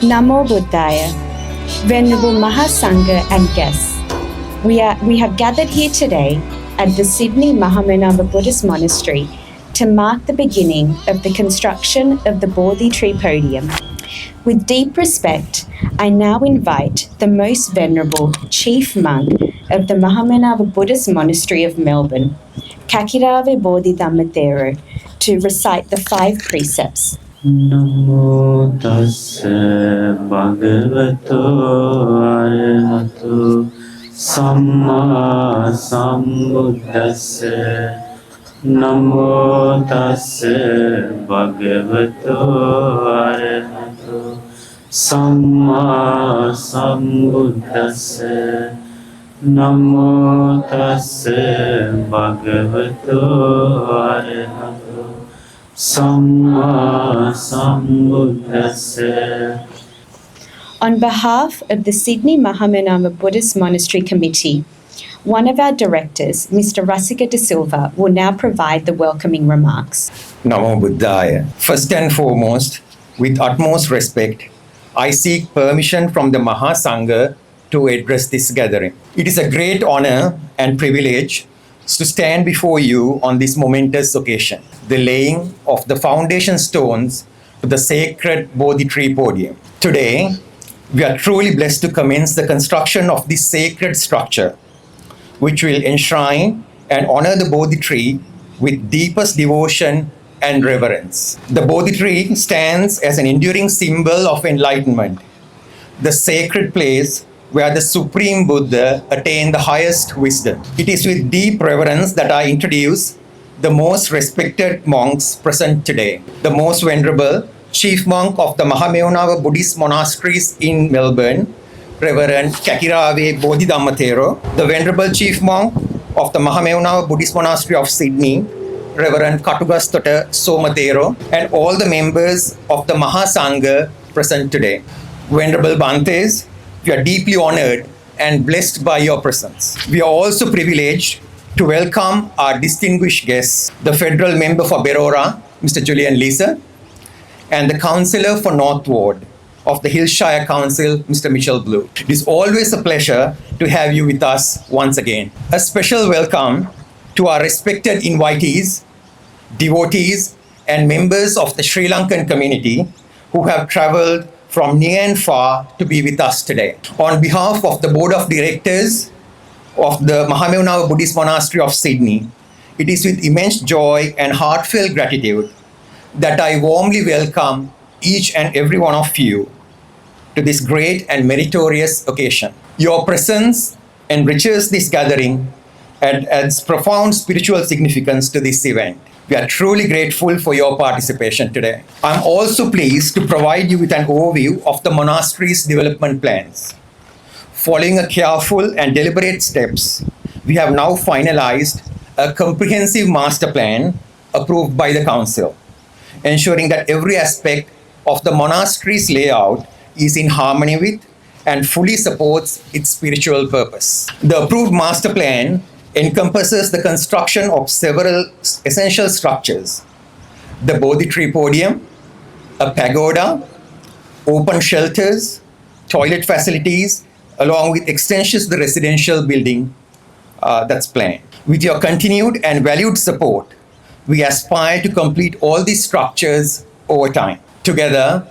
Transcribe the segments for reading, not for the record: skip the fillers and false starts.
Namo Buddhaya, Venerable Mahasangha and guests. We have gathered here today at the Sydney Mahamanava Buddhist Monastery to mark the beginning of the construction of the Bodhi tree podium. With deep respect, I now invite the Most Venerable Chief Monk of the Mahamanava Buddhist Monastery of Melbourne, Kakirave Bodhi Dhammathero, to recite the 5 precepts. Namo tassa bhagavato arahato samma sambuddhassa. Namo tassa bhagavato arahato samma sambuddhassa. Namo tassa bhagavato arahato Samma Sambuddhassa. On behalf of the Sydney Mahamanama Buddhist Monastery Committee, one of our directors, Mr. Rasika De Silva, will now provide the welcoming remarks. Namo Buddhaya. First and foremost, with utmost respect, I seek permission from the Mahasangha to address this gathering. It is a great honor and privilege to stand before you on this momentous occasion, the laying of the foundation stones to the sacred Bodhi tree podium. Today, we are truly blessed to commence the construction of this sacred structure, which will enshrine and honor the Bodhi tree with deepest devotion and reverence. The Bodhi tree stands as an enduring symbol of enlightenment, the sacred place where the Supreme Buddha attained the highest wisdom. It is with deep reverence that I introduce the most respected monks present today. The most venerable Chief Monk of the Mahameonava Buddhist Monasteries in Melbourne, Reverend Kakirave Bodhi Dhammathero. The Venerable Chief Monk of the Mahameonava Buddhist Monastery of Sydney, Reverend Katugastota Somathero, and all the members of the Mahasangha present today. Venerable Bhantes, we are deeply honored and blessed by your presence. We are also privileged to welcome our distinguished guests, the Federal Member for Berora, Mr. Julian Leeser, and the Councillor for North Ward of the Hillshire Council, Mr. Michel Blue. It is always a pleasure to have you with us once again. A special welcome to our respected invitees, devotees, and members of the Sri Lankan community who have travelled from near and far to be with us today. On behalf of the Board of Directors of the Mahameonava Buddhist Monastery of Sydney, it is with immense joy and heartfelt gratitude that I warmly welcome each and every one of you to this great and meritorious occasion. Your presence enriches this gathering and adds profound spiritual significance to this event. We are truly grateful for your participation today. I'm also pleased to provide you with an overview of the monastery's development plans. Following a careful and deliberate steps, we have now finalized a comprehensive master plan approved by the Council, ensuring that every aspect of the monastery's layout is in harmony with and fully supports its spiritual purpose. The approved master plan encompasses the construction of several essential structures: the Bodhi tree podium, a pagoda, open shelters, toilet facilities, along with extensions to the residential building that's planned. With your continued and valued support, we aspire to complete all these structures over time. Together,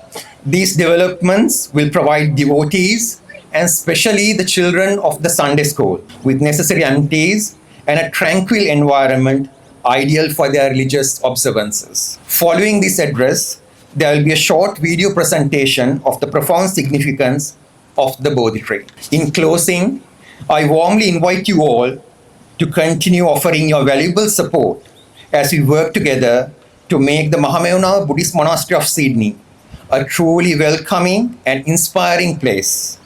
these developments will provide devotees and especially the children of the Sunday school with necessary amenities and a tranquil environment ideal for their religious observances. Following this address, there will be a short video presentation of the profound significance of the Bodhi tree. In closing, I warmly invite you all to continue offering your valuable support as we work together to make the Mahameonava Buddhist Monastery of Sydney a truly welcoming and inspiring place,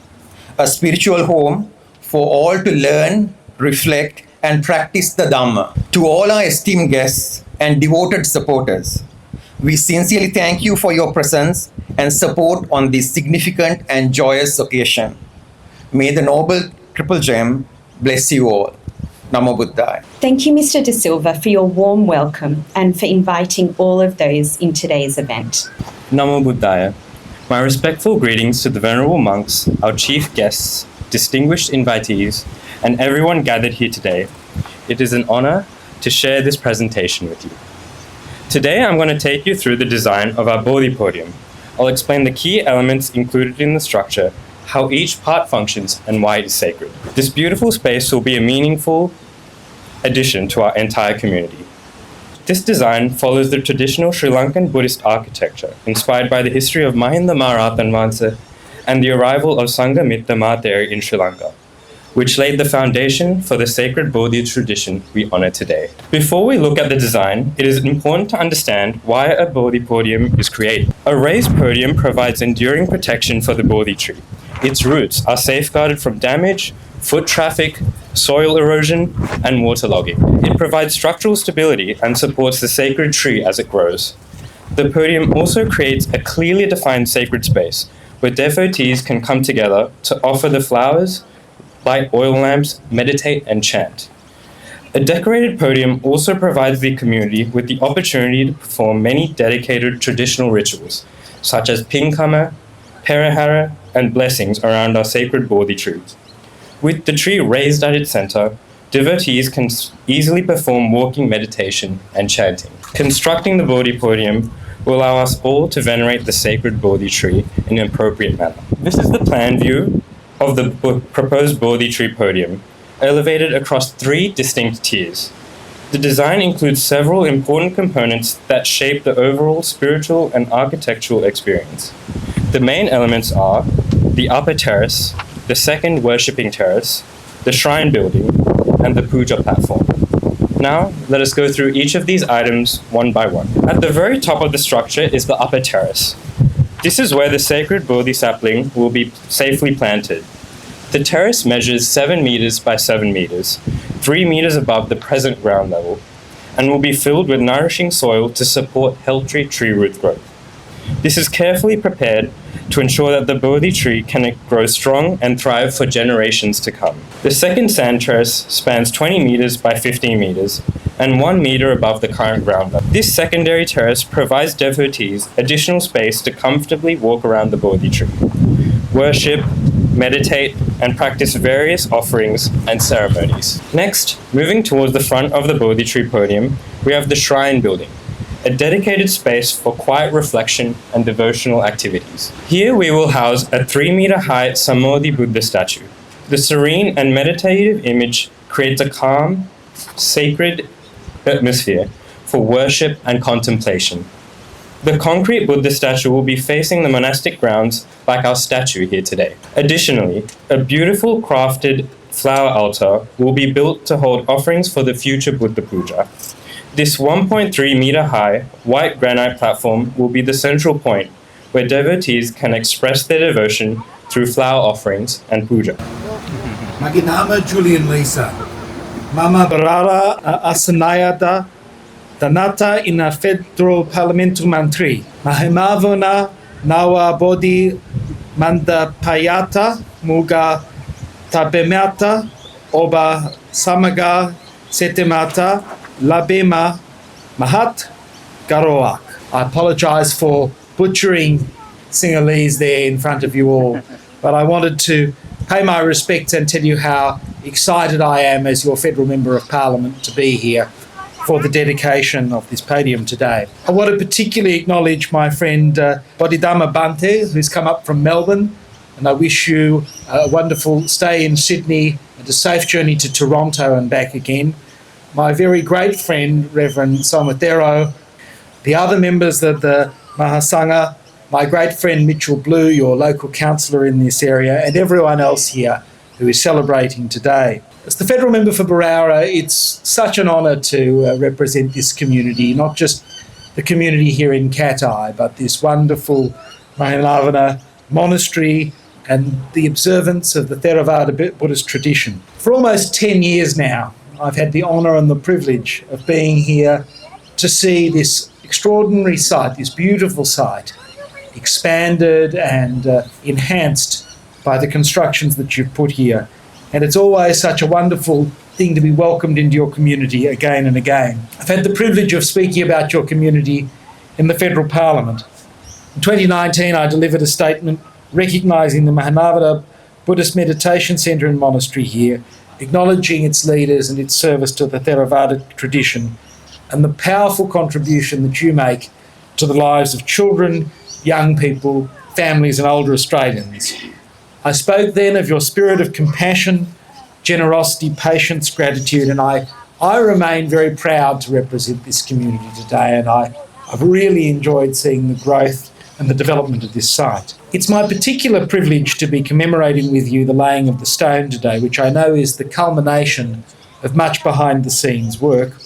a spiritual home for all to learn, reflect, and practice the Dhamma. To all our esteemed guests and devoted supporters, we sincerely thank you for your presence and support on this significant and joyous occasion. May the Noble Triple Gem bless you all. Namo Buddhaya. Thank you, Mr. De Silva, for your warm welcome and for inviting all of those in today's event. Namo Buddhaya. My respectful greetings to the venerable monks, our chief guests, distinguished invitees, and everyone gathered here today. It is an honor to share this presentation with you. Today I'm going to take you through the design of our Bodhi podium. I'll explain the key elements included in the structure, how each part functions, and why it is sacred. This beautiful space will be a meaningful addition to our entire community. This design follows the traditional Sri Lankan Buddhist architecture, inspired by the history of Mahinda Maharathan Vansa and the arrival of Sangha Mitta Mahateri in Sri Lanka, which laid the foundation for the sacred Bodhi tradition we honor today. Before we look at the design, it is important to understand why a Bodhi podium is created. A raised podium provides enduring protection for the Bodhi tree. Its roots are safeguarded from damage, foot traffic, soil erosion, and waterlogging. It provides structural stability and supports the sacred tree as it grows. The podium also creates a clearly defined sacred space where devotees can come together to offer the flowers, light oil lamps, meditate, and chant. A decorated podium also provides the community with the opportunity to perform many dedicated traditional rituals, such as pinkama, perahara, and blessings around our sacred Bodhi tree. With the tree raised at its center, devotees can easily perform walking meditation and chanting. Constructing the Bodhi podium will allow us all to venerate the sacred Bodhi tree in an appropriate manner. This is the plan view of the proposed Bodhi tree podium, elevated across 3 distinct tiers. The design includes several important components that shape the overall spiritual and architectural experience. The main elements are the upper terrace, the second worshipping terrace, the shrine building, and the puja platform. Now, let us go through each of these items one by one. At the very top of the structure is the upper terrace. This is where the sacred Bodhi sapling will be safely planted. The terrace measures 7 meters by 7 meters, 3 meters above the present ground level, and will be filled with nourishing soil to support healthy tree root growth. This is carefully prepared to ensure that the Bodhi tree can grow strong and thrive for generations to come. The second sand terrace spans 20 meters by 15 meters and 1 meter above the current ground level. This secondary terrace provides devotees additional space to comfortably walk around the Bodhi tree, worship, meditate, and practice various offerings and ceremonies. Next, moving towards the front of the Bodhi tree podium, we have the shrine building, a dedicated space for quiet reflection and devotional activities. Here we will house a 3-meter-high Samadhi Buddha statue. The serene and meditative image creates a calm, sacred atmosphere for worship and contemplation. The concrete Buddha statue will be facing the monastic grounds like our statue here today. Additionally, a beautiful crafted flower altar will be built to hold offerings for the future Buddha Puja. This 1.3 meter high white granite platform will be the central point where devotees can express their devotion through flower offerings and puja. Maginama Julian Lisa. Mama Barara Asanayada Danata in a Federal Parlamento Mantri. Mahimavana Nawa Bodhi Mandapayata Muga Tabemata Oba Samaga Setemata Labema Mahat Garoak. I apologize for butchering Sinhalese there in front of you all, but I wanted to pay my respects and tell you how excited I am as your Federal Member of Parliament to be here for the dedication of this podium today. I want to particularly acknowledge my friend Bodhidharma Bante, who's come up from Melbourne, and I wish you a wonderful stay in Sydney and a safe journey to Toronto and back again. My very great friend, Reverend Somathero, the other members of the Mahasangha, my great friend Mitchell Blue, your local councillor in this area, and everyone else here who is celebrating today. As the Federal Member for Barara, it's such an honour to represent this community, not just the community here in Katai, but this wonderful Mahalavana monastery and the observance of the Theravada Buddhist tradition. For almost 10 years now, I've had the honour and the privilege of being here to see this extraordinary site, this beautiful site, expanded and enhanced by the constructions that you've put here. And it's always such a wonderful thing to be welcomed into your community again and again. I've had the privilege of speaking about your community in the Federal Parliament. In 2019, I delivered a statement recognising the Mahanavada Buddhist Meditation Centre and Monastery here, acknowledging its leaders and its service to the Theravada tradition and the powerful contribution that you make to the lives of children, young people, families and older Australians. I spoke then of your spirit of compassion, generosity, patience, gratitude, and I remain very proud to represent this community today, and I've really enjoyed seeing the growth and the development of this site. It's my particular privilege to be commemorating with you the laying of the stone today, which I know is the culmination of much behind-the-scenes work,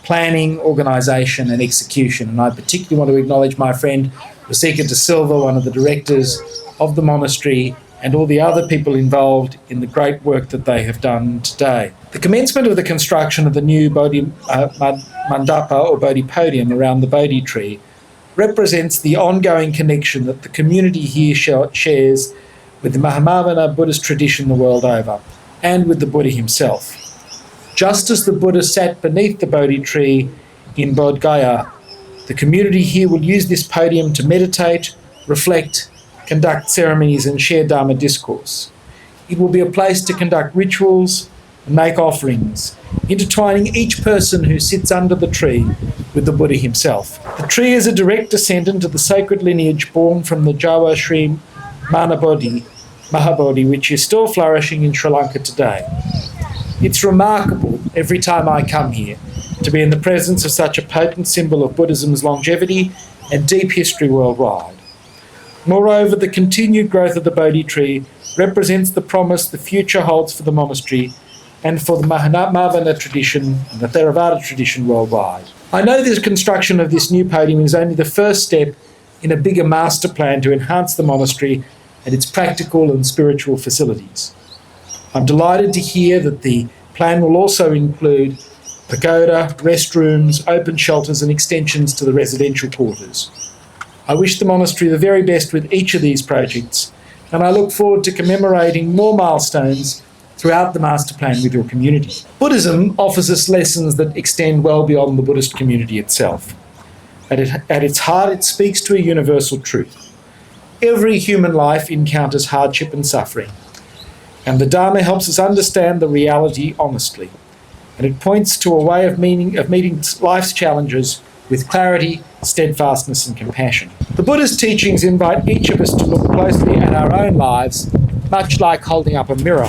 planning, organisation and execution. And I particularly want to acknowledge my friend Rosika De Silva, one of the directors of the monastery, and all the other people involved in the great work that they have done today. The commencement of the construction of the new Bodhi Mandapa or Bodhi podium around the Bodhi tree represents the ongoing connection that the community here shares with the Mahamavana Buddhist tradition the world over, and with the Buddha himself. Just as the Buddha sat beneath the Bodhi tree in Bodh Gaya, the community here will use this podium to meditate, reflect, conduct ceremonies and share Dharma discourse. It will be a place to conduct rituals and make offerings, intertwining each person who sits under the tree with the Buddha himself. The tree is a direct descendant of the sacred lineage born from the Jawa Sri Mahabodhi, which is still flourishing in Sri Lanka today. It's remarkable every time I come here to be in the presence of such a potent symbol of Buddhism's longevity and deep history worldwide. Moreover, the continued growth of the Bodhi tree represents the promise the future holds for the monastery and for the Mahamavana tradition and the Theravada tradition worldwide. I know the construction of this new podium is only the first step in a bigger master plan to enhance the monastery and its practical and spiritual facilities. I'm delighted to hear that the plan will also include pagoda, restrooms, open shelters and extensions to the residential quarters. I wish the monastery the very best with each of these projects, and I look forward to commemorating more milestones throughout the master plan with your community. Buddhism offers us lessons that extend well beyond the Buddhist community itself. At its heart, it speaks to a universal truth. Every human life encounters hardship and suffering, and the Dharma helps us understand the reality honestly, and it points to a way of meeting life's challenges with clarity, steadfastness and compassion. The Buddha's teachings invite each of us to look closely at our own lives, much like holding up a mirror.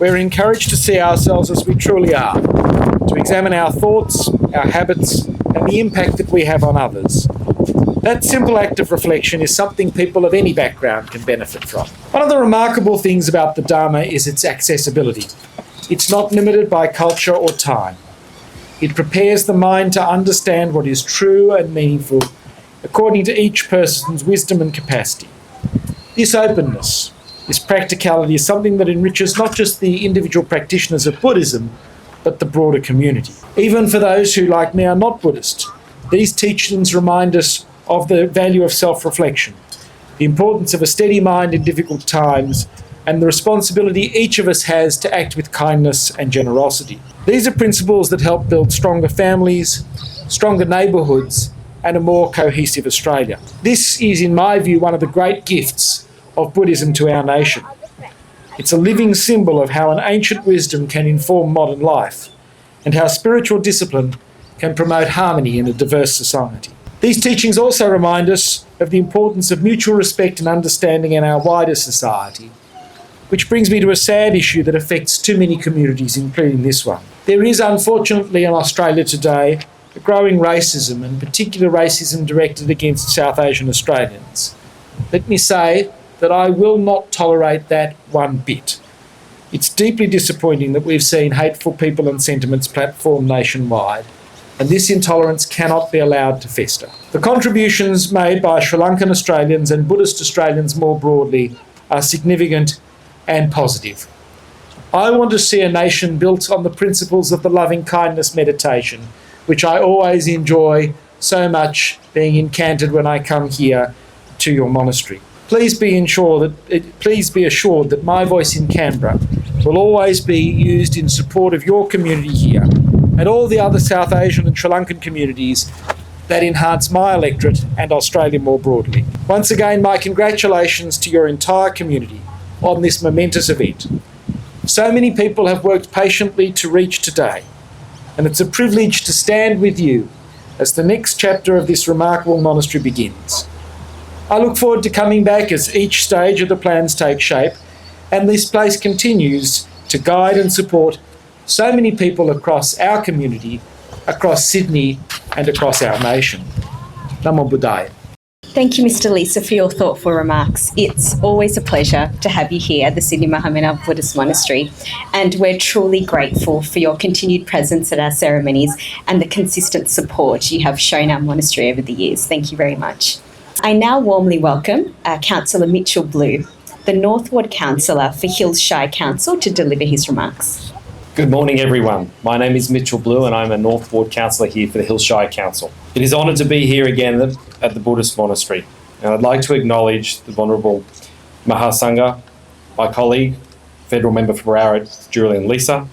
We're encouraged to see ourselves as we truly are, to examine our thoughts, our habits, and the impact that we have on others. That simple act of reflection is something people of any background can benefit from. One of the remarkable things about the Dharma is its accessibility. It's not limited by culture or time. It prepares the mind to understand what is true and meaningful according to each person's wisdom and capacity. This openness, this practicality is something that enriches not just the individual practitioners of Buddhism, but the broader community. Even for those who, like me, are not Buddhist, these teachings remind us of the value of self-reflection, the importance of a steady mind in difficult times, and the responsibility each of us has to act with kindness and generosity. These are principles that help build stronger families, stronger neighbourhoods, and a more cohesive Australia. This is, in my view, one of the great gifts of Buddhism to our nation. It's a living symbol of how an ancient wisdom can inform modern life, and how spiritual discipline can promote harmony in a diverse society. These teachings also remind us of the importance of mutual respect and understanding in our wider society, which brings me to a sad issue that affects too many communities, including this one. There is, unfortunately, in Australia today, a growing racism, and particular racism directed against South Asian Australians. Let me say that I will not tolerate that one bit. It's deeply disappointing that we've seen hateful people and sentiments platform nationwide, and this intolerance cannot be allowed to fester. The contributions made by Sri Lankan Australians and Buddhist Australians more broadly are significant and positive. I want to see a nation built on the principles of the loving kindness meditation, which I always enjoy so much being incanted when I come here to your monastery. Please be assured that my voice in Canberra will always be used in support of your community here and all the other South Asian and Sri Lankan communities that enhance my electorate and Australia more broadly. Once again, my congratulations to your entire community on this momentous event. So many people have worked patiently to reach today, and it's a privilege to stand with you as the next chapter of this remarkable monastery begins. I look forward to coming back as each stage of the plans take shape and this place continues to guide and support so many people across our community, across Sydney and across our nation. Namo Buddhaya. Thank you, Mr. Lisa, for your thoughtful remarks. It's always a pleasure to have you here at the Sydney Mahamenab Buddhist Monastery, and we're truly grateful for your continued presence at our ceremonies and the consistent support you have shown our monastery over the years. Thank you very much. I now warmly welcome Councillor Mitchell Blue, the North Ward Councillor for Hills Shire Council, to deliver his remarks. Good morning, everyone. My name is Mitchell Blue and I'm a North Ward Councillor here for the Hills Shire Council. It is honoured to be here again at the Buddhist Monastery, and I'd like to acknowledge the Venerable Mahasangha, my colleague, Federal Member for Broward, Julian Lisa,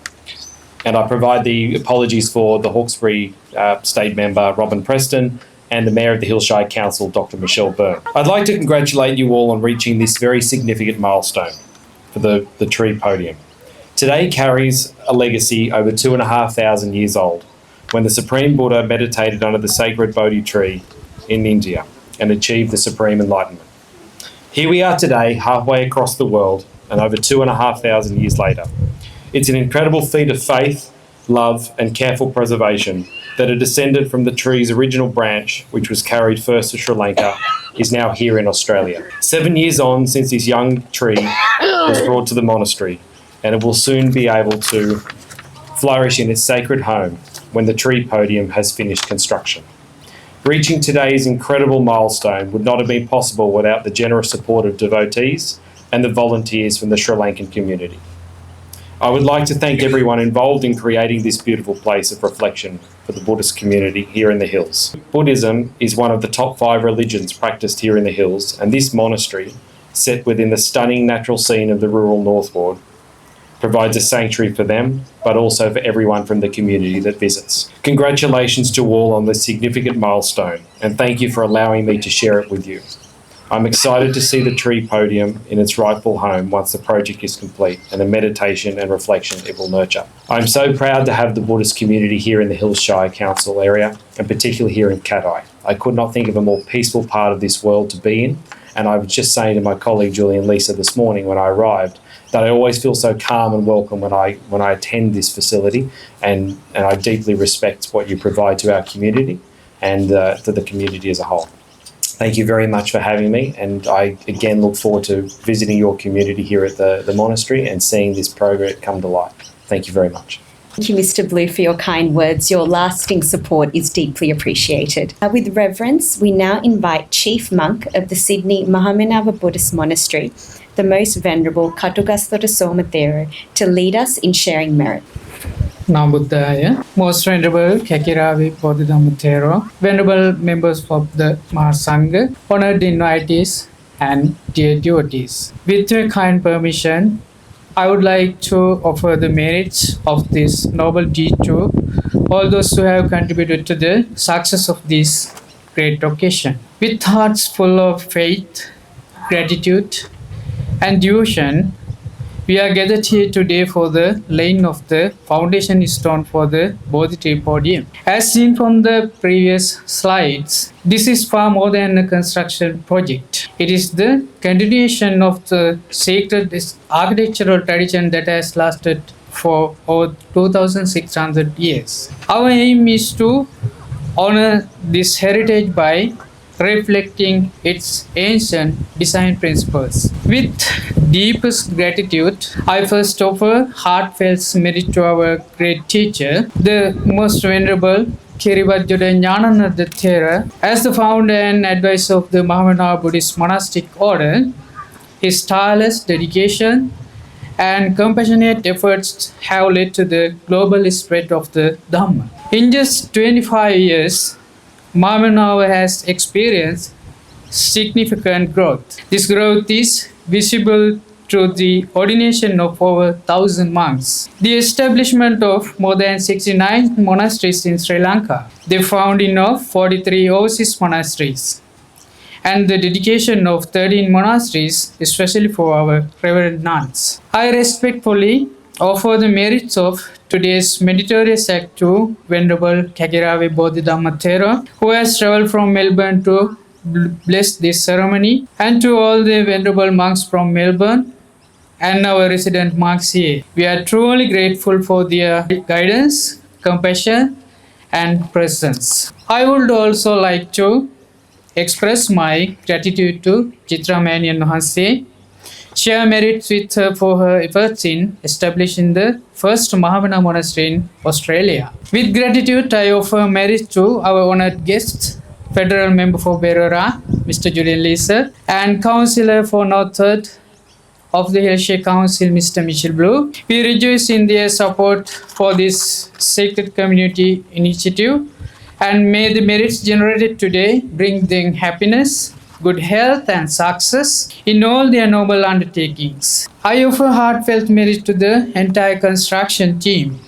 and I provide the apologies for the Hawkesbury State Member, Robin Preston, and the Mayor of the Hills Shire Council, Dr. Michelle Byrne. I'd like to congratulate you all on reaching this very significant milestone for the tree podium. Today carries a legacy over 2,500 years old, when the Supreme Buddha meditated under the sacred Bodhi tree in India and achieved the supreme enlightenment. Here we are today, halfway across the world, and over 2,500 years later. It's an incredible feat of faith, love, and careful preservation that a descendant from the tree's original branch, which was carried first to Sri Lanka, is now here in Australia. 7 years on since this young tree was brought to the monastery, and it will soon be able to flourish in its sacred home when the tree podium has finished construction. Reaching today's incredible milestone would not have been possible without the generous support of devotees and the volunteers from the Sri Lankan community. I would like to thank everyone involved in creating this beautiful place of reflection for the Buddhist community here in the Hills. Buddhism is one of the top 5 religions practiced here in the Hills, and this monastery, set within the stunning natural scene of the rural North Ward, provides a sanctuary for them, but also for everyone from the community that visits. Congratulations to all on this significant milestone, and thank you for allowing me to share it with you. I'm excited to see the tree podium in its rightful home once the project is complete and the meditation and reflection it will nurture. I'm so proud to have the Buddhist community here in the Hills Shire Council area, and particularly here in Katai. I could not think of a more peaceful part of this world to be in, and I was just saying to my colleague Julian Lisa this morning when I arrived, that I always feel so calm and welcome when I attend this facility, and I deeply respect what you provide to our community and to the community as a whole. Thank you very much for having me, and I again look forward to visiting your community here at the monastery and seeing this progress come to life. Thank you very much. Thank you, Mr. Blue, for your kind words. Your lasting support is deeply appreciated. With reverence, we now invite Chief Monk of the Sydney Mahamenava Buddhist Monastery, the Most Venerable Katugasthara Somathera, to lead us in sharing merit. Namo Buddhaya, Most Venerable Kakiravi Bodhidhamma, Venerable members of the Mahasangha, honored invitees, and dear devotees. With your kind permission, I would like to offer the merits of this noble deed to all those who have contributed to the success of this great occasion. With hearts full of faith, gratitude, and devotion, we are gathered here today for the laying of the foundation stone for the Bodhi tree podium. As seen from the previous slides, this is far more than a construction project. It is the continuation of the sacred architectural tradition that has lasted for over 2,600 years. Our aim is to honor this heritage by reflecting its ancient design principles. With deepest gratitude, I first offer heartfelt merit to our great teacher, the Most Venerable Kirivajjada Jnanananda Thera. As the founder and advisor of the Mahamenava Buddhist Monastic Order, his tireless dedication and compassionate efforts have led to the global spread of the Dhamma. In just 25 years, Mahamenava has experienced significant growth. This growth is visible through the ordination of over 1,000 monks, the establishment of more than 69 monasteries in Sri Lanka, the founding of 43 overseas monasteries, and the dedication of 13 monasteries, especially for our reverend nuns. I respectfully offer the merits of today's meritorious act to Venerable Kakirave Bodhidhamma Thera, who has travelled from Melbourne to bless this ceremony, and to all the venerable monks from Melbourne and our resident monks here. We are truly grateful for their guidance, compassion, and presence. I would also like to express my gratitude to Chitra Manian Hanse, share merits with her for her efforts in establishing the first Mahavana monastery in Australia. With gratitude, I offer merit to our honoured guests, Federal Member for Berora, Mr. Julian Leeser, and Councillor for North of the Hillshire Council, Mr. Mitchell Blue. We rejoice in their support for this sacred community initiative, and may the merits generated today bring them happiness, good health, and success in all their noble undertakings. I offer heartfelt merit to the entire construction team.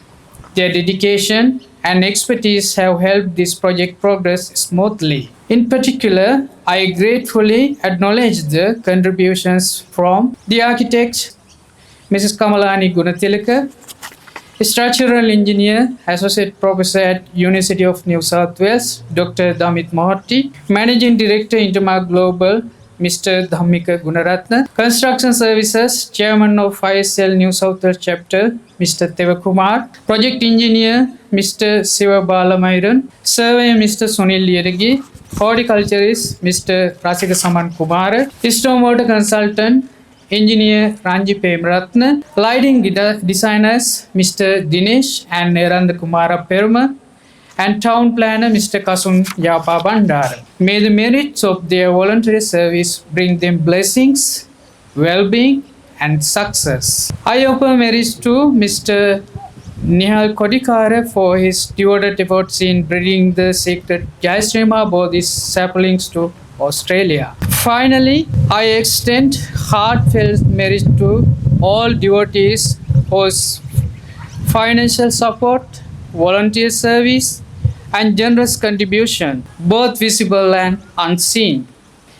Their dedication and expertise have helped this project progress smoothly. In particular, I gratefully acknowledge the contributions from the architect, Mrs. Kamalani Gunatilaka, Structural Engineer, Associate Professor at University of New South Wales, Dr. Damit Mohatti, Managing Director, Intermark Global, Mr. Dhammika Gunaratna, Construction Services, Chairman of ISL New South Wales Chapter, Mr. Tevakumar, Project Engineer, Mr. Siva Balamairan, Surveyor, Mr. Sunil Yeragi, Horticulturist, Mr. Rasika Saman Kumara, Stormwater Consultant, Engineer Ranji Premratna, Lighting Designers, Mr. Dinesh and Neranda Kumara Perma, and Town Planner, Mr. Kasun Yapa Bandara. May the merits of their voluntary service bring them blessings, well-being, and success. I offer merits to Mr. Nihal Kodikara for his devoted efforts in bringing the sacred Jayasrima Bodhi saplings to Australia. Finally, I extend heartfelt merit to all devotees whose financial support, volunteer service, and generous contribution, both visible and unseen,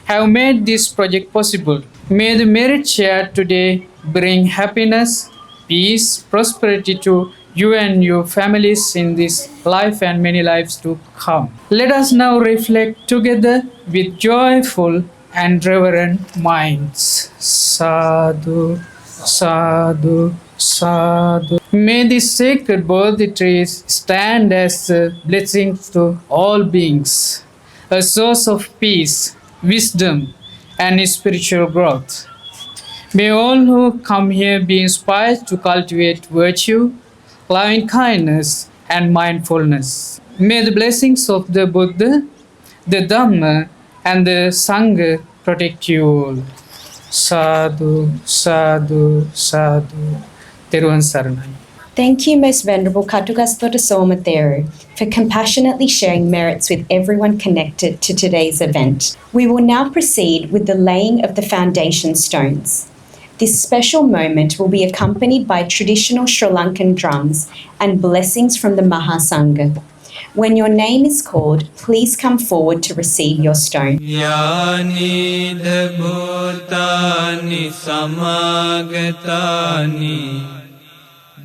have made this project possible. May the merit shared today bring happiness, peace, prosperity to you and your families in this life and many lives to come. Let us now reflect together with joyful and reverent minds. Sadhu, sadhu, sadhu. May these sacred Bodhi trees stand as blessings to all beings, a source of peace, wisdom, and spiritual growth. May all who come here be inspired to cultivate virtue, loving kindness, and mindfulness. May the blessings of the Buddha, the Dhamma, and the Sangha protect you all. Sadhu, sadhu, sadhu. Teruvan Saranai. Thank you, Most Venerable Katugasthota Somatheru, for compassionately sharing merits with everyone connected to today's event. We will now proceed with the laying of the foundation stones. This special moment will be accompanied by traditional Sri Lankan drums and blessings from the Mahasangha. When your name is called, please come forward to receive your stone. Yani bhutani samagatani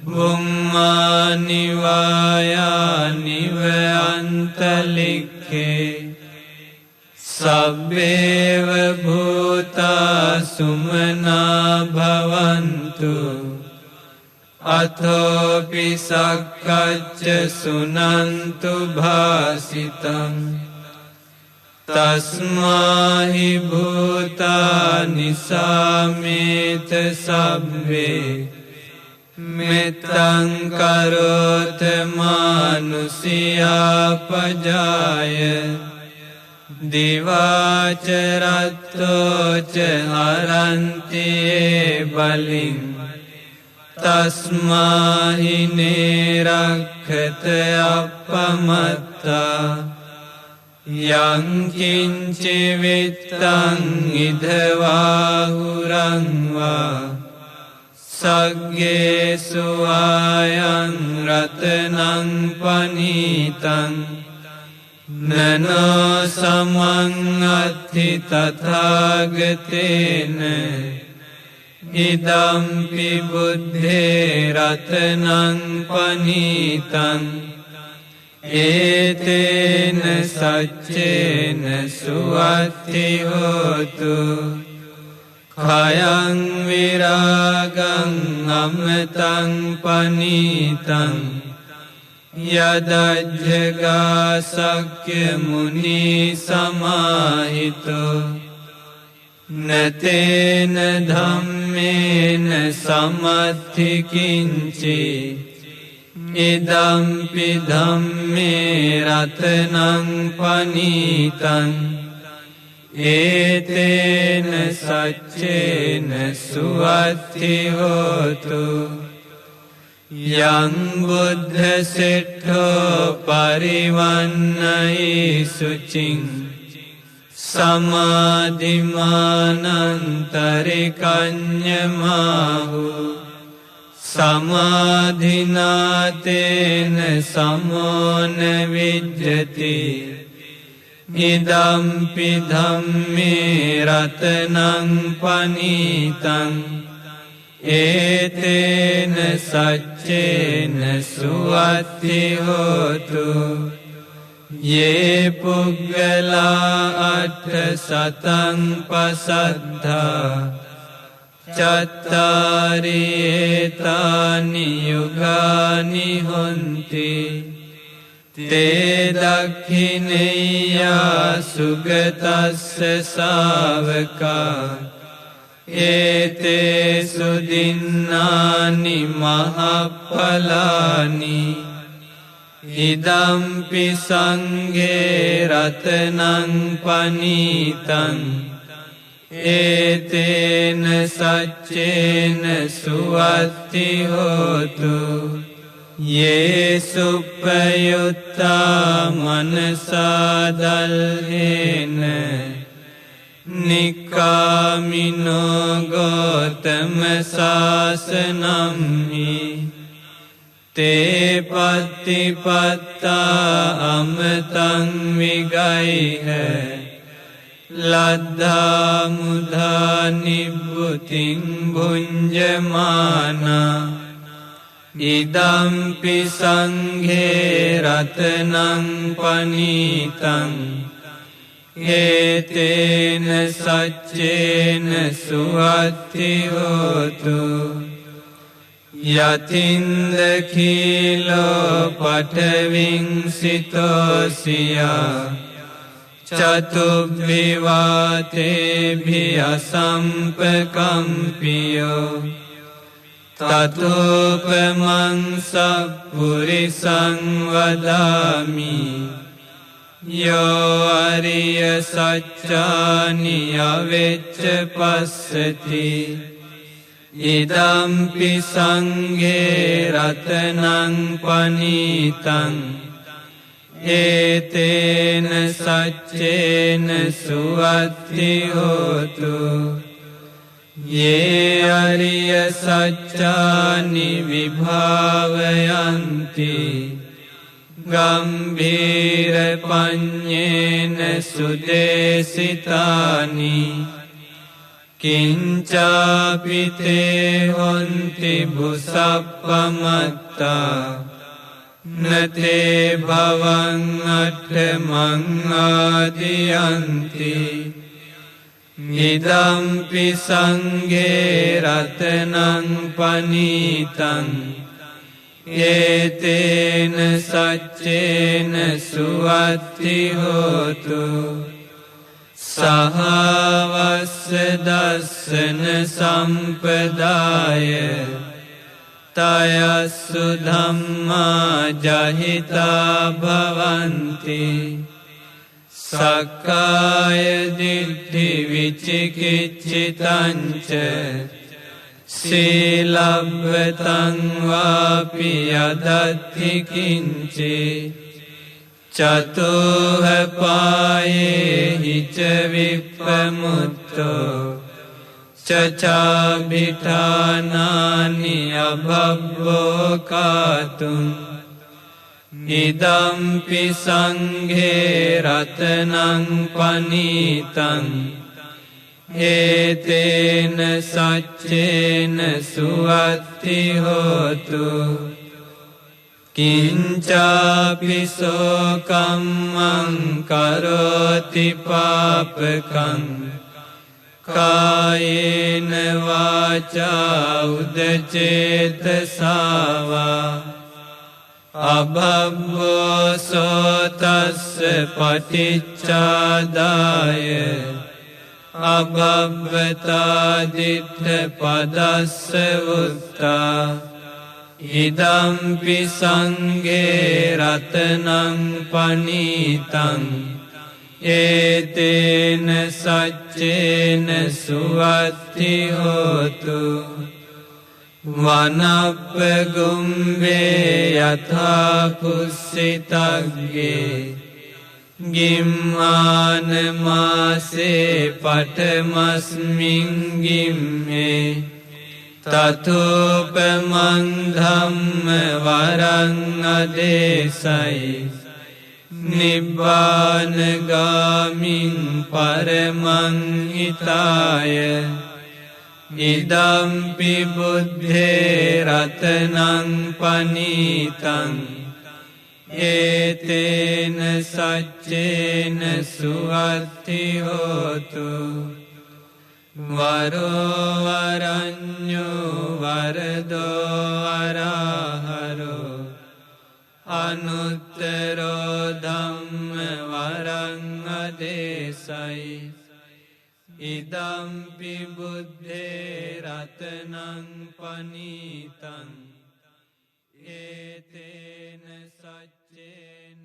Bhummani vayani vayantalikke Sabbeva bhuta sumana bhavantu Athopi sakkacca sunantu bhasitam Tasmahi bhutani sameta sabbe Mettang karota manusiya pajaya Divacharattocha haranti baling Tasmahi nirakkata appamatta Yang kinci vittang idhavahurang va සග්ගේසු ආයං රතනං පනීතං නනෝ සමං අත්ථි තථාගතේන ඉදම්පි බුද්ධේ රතනං පනීතං ඒතේන සච්චේන සුවත්ති හෝතු khayang viragang amtang panitam yadajjaga sakya muni samahito natena dhammena samadhi kinchi idampi dhamme ratanang panitam ඒතේන සච්චේන සුවත්ති හෝතු යං බුද්ධ සෙට්ඨෝ පරිවන්නයි සුචින් සමාධිමානන්තරිකඤ්ඤමාහු සමාධිනාතේන සමෝන විජ්ජති ඉදම්පි ධම්මේ රතනං පනීතං ඒතේන සච්චේන සුවත්ති හෝතු යේ පුග්ගලා අට්ඨ සතං පසද්ධා චත්තාරි ඒතානි යුගානි හොන්ති තේ දක්ඛිනේයා සුගතස්ස ශාවකා ඒතේ සුදින්නානි මහප්පලානි ඉදම්පි සංඝේ රතනං පනීතං ඒතේන සච්චේන සුවත්ති හෝතු ये सुपयुत्ता मनसादल्हेन निकामिनो गौतम सासनम्हि ते पत्तिपत्ता अमतं विगैः लद्धा मुधा निभृतिं भुञ्जमाना ඉදම්පි සංඝේ රතනං පනීතං ඒතේන සච්චේන සුවත්ති හෝතු යතින්ද කීලෝ පඨවින් සිතෝසියා චතුබ්බිවාතේභි අසම්පකම්පියෝ තතෝපමං සප්පුරිසං වදාමි යෝ අරිය සච්චානි අවෙච්ච පස්සති ඉදම්පි සංඝේ රතනං පනීතං ඒතේන සච්චේන සුවත්ති හෝතු ये अरिय सच्चानि विभावयन्ति गम्भीर पञ्चेन सुदेशितानि किञ्चापि ते हन्ति भुसप्पमत्ता न ते भवं अट्ठमं आदियन्ति ඉදම්පි සංඝේ රතනං පනීතං ඒතේන සච්චේන සුවත්ති හෝතු සහවස්ස දස්සන සම්පදාය තයස්සු ධම්මා ජහිතා භවන්ති සක්කාය දිට්ඨි විචිකිච්ඡිතංච සීලබ්බතං වාපි යදත්ති කිංචි චතෝහ පායේ හිච විප්පමුත්තෝ චචාභිඨානානි අභබ්බෝකාතුන් ඉදම්පි සංඝේ රතනං පනීතං ඒතේන සච්චේන සුවත්ති හෝතු කිංචාපිසෝ කම්මං කරෝති පාපකං කායේන වාචා උදචේතසාවා අභබ්බෝ සෝතස්ස පටිච්චාදාය අභබ්බතාදිත්ත පදස්ස වුත්තා ඉදම්පි සංඝේ රතනං පනීතං ඒතේන සච්චේන සුවත්ති හෝතු වනප්පගුම්බේ යථා පුස්සිතග්ගේ ගිම්මාන මාසේ පටමස්මින් ගිම්මේ තතෝපමං ධම්ම වරං අදේසයි නිබ්බානගාමින් පරමං හිතාය ඉදම්පි බුද්ධේ රතනං පනීතං ඒතේන සච්චේන සුවත්ති හෝතු වරෝවරඤ්ඤෝ වරදෝ වරහරෝ අනුත්තරෝ ධම්ම වරං අදේසයි ඉදම්පි බුද්ධේ රතනං පනීතං ඒතේන සච්චේන